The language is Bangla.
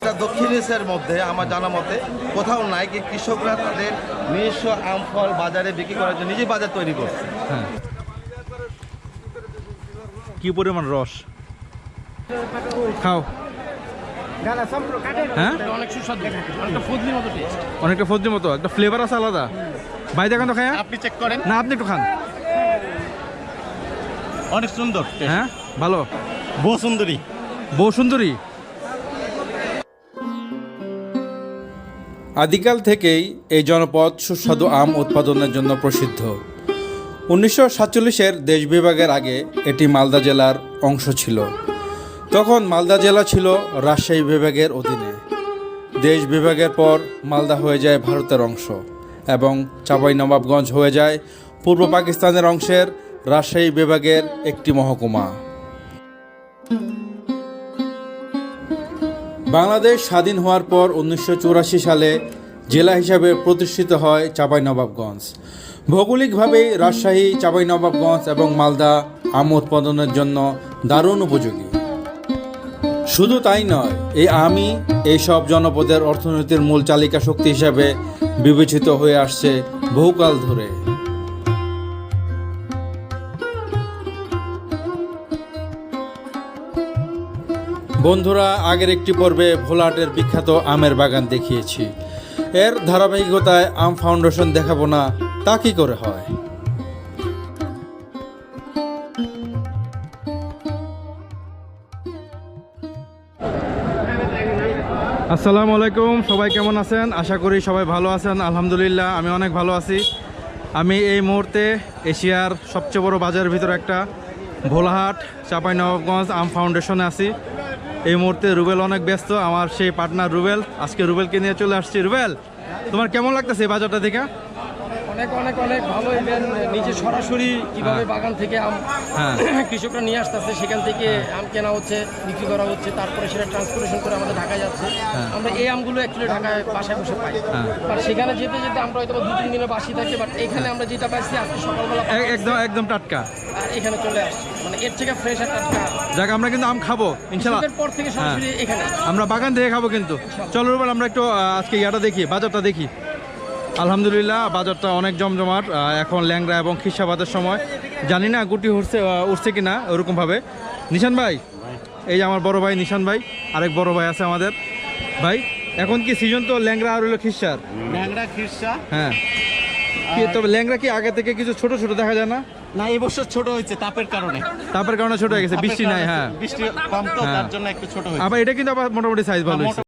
গোটা দক্ষিণ এশিয়ার মধ্যে আমার জানা মতে কোথাও নাই কি কৃষকরা তাদের নিজস্ব আম ফল বাজারে বিক্রি করার জন্য নিজেই বাজার তৈরি করছে। হ্যাঁ, কি পরিমাণ রস, খাও। হ্যাঁ, অনেক সুস্বাদু, অনেকটা ফজলির মতো টেস্ট। অনেকটা ফজলির মতো, একটা ফ্লেভার আছে আলাদা। ভাই দেখেন তো খায়া, আপনি চেক করেন। না আপনি একটু খান। অনেক সুন্দর। হ্যাঁ ভালো, বহু সুন্দরী। বউ সুন্দরী। আদিকাল থেকেই এই জনপদ সুস্বাদু আম উৎপাদনের জন্য প্রসিদ্ধ। 1947-এর দেশ বিভাগের আগে এটি মালদা জেলার অংশ ছিল। তখন মালদা জেলা ছিল রাজশাহী বিভাগের অধীনে। দেশ বিভাগের পর মালদা হয়ে যায় ভারতের অংশ এবং চাঁপাইনবাবগঞ্জ হয়ে যায় পূর্ব পাকিস্তানের অংশের রাজশাহী বিভাগের একটি মহকুমা। বাংলাদেশ স্বাধীন হওয়ার পর 1984 সালে জেলা হিসাবে প্রতিষ্ঠিত হয় চাঁপাইনবাবগঞ্জ। ভৌগোলিকভাবে রাজশাহী, চাঁপাইনবাবগঞ্জ এবং মালদা আম উৎপাদনের জন্য দারুণ উপযোগী। শুধু তাই নয়, এই আমই এইসব জনপদের অর্থনীতির মূল চালিকা শক্তি হিসাবে বিবেচিত হয়ে আসছে বহুকাল ধরে। বন্ধুরা, আগের একটি পর্বে ভোলাহাটের বিখ্যাত আমের বাগান দেখিয়েছি। এর ধারাবাহিকতায় আম ফাউন্ডেশন দেখাবো না, তা কি করে হয়? আসসালামু আলাইকুম, সবাই কেমন আছেন? আশা করি সবাই ভালো আছেন। আলহামদুলিল্লাহ, আমি অনেক ভালো আছি। আমি এই মুহূর্তে এশিয়ার সবচেয়ে বড় বাজারের ভিতরে একটা ভোলাহাট চাঁপাইনবাবগঞ্জ আম ফাউন্ডেশনে আছি। এই মুহূর্তে রুবেল অনেক ব্যস্ত, আমার সেই পার্টনার রুবেল। আজকে রুবেলকে নিয়ে চলে আসছি। রুবেল, তোমার কেমন লাগতেছে এই বাজারটা দেখে? অনেক অনেক অনেক ভালো। ইভেন নিজে সরাসরি কিভাবে বাগান থেকে আম কৃষকরা নিয়ে আসতেছে, সেখান থেকে আম কেনা হচ্ছে, বিক্রি করা হচ্ছে, তারপরে সেটা ট্রান্সপোর্টেশন করে আমাদের ঢাকায় যাচ্ছে। আমরা এই আমগুলো অ্যাকচুয়ালি ঢাকায় বাসায় বসে পাই, বাট সেখানে যেতে যেতে আমরা হয়তো 2-3 দিনের বাসি থাকে, বাট এখানে আমরা যেটা পাইছি আজকে সকালবেলা একদম একদম টাটকা, আর এখানে চলে আসছি, মানে এর থেকে ফ্রেশ আর টাটকা। যাক, আমরা কিন্তু আম খাবো ইনশাআল্লাহ। পর থেকে সরাসরি এখানে আমরা বাগান থেকে খাবো কিন্তু। চলো রুবেল, আমরা একটু আজকে ইয়াটা দেখি, বাজারটা দেখি। আলহামদুলিল্লাহ, বাজারটা অনেক জমজমাট। এখন ল্যাংড়া এবং খিসাবাদের সময়, জানি না গুটি উঠছে কিনা ওরকমভাবে। নিশান ভাই, এই যে আমার বড় ভাই নিশান ভাই, আরেক বড় ভাই আছে আমাদের। ভাই, এখন কি সিজন তো ল্যাংড়া আর হলো খিসার? ল্যাংড়া খিরসা। হ্যাঁ, তবে ল্যাংড়া কি আগে থেকে কিছু ছোট ছোট দেখা যায় না? না, এই বছর ছোট হয়েছে তাপের কারণে। তাপের কারণে ছোট হয়ে গেছে, বৃষ্টি নাই। হ্যাঁ, বৃষ্টি কম তো, তার জন্য একটু ছোট হয়েছে। আবার এটা কিন্তু আবার মোটামুটি সাইজ ভালো হয়েছে।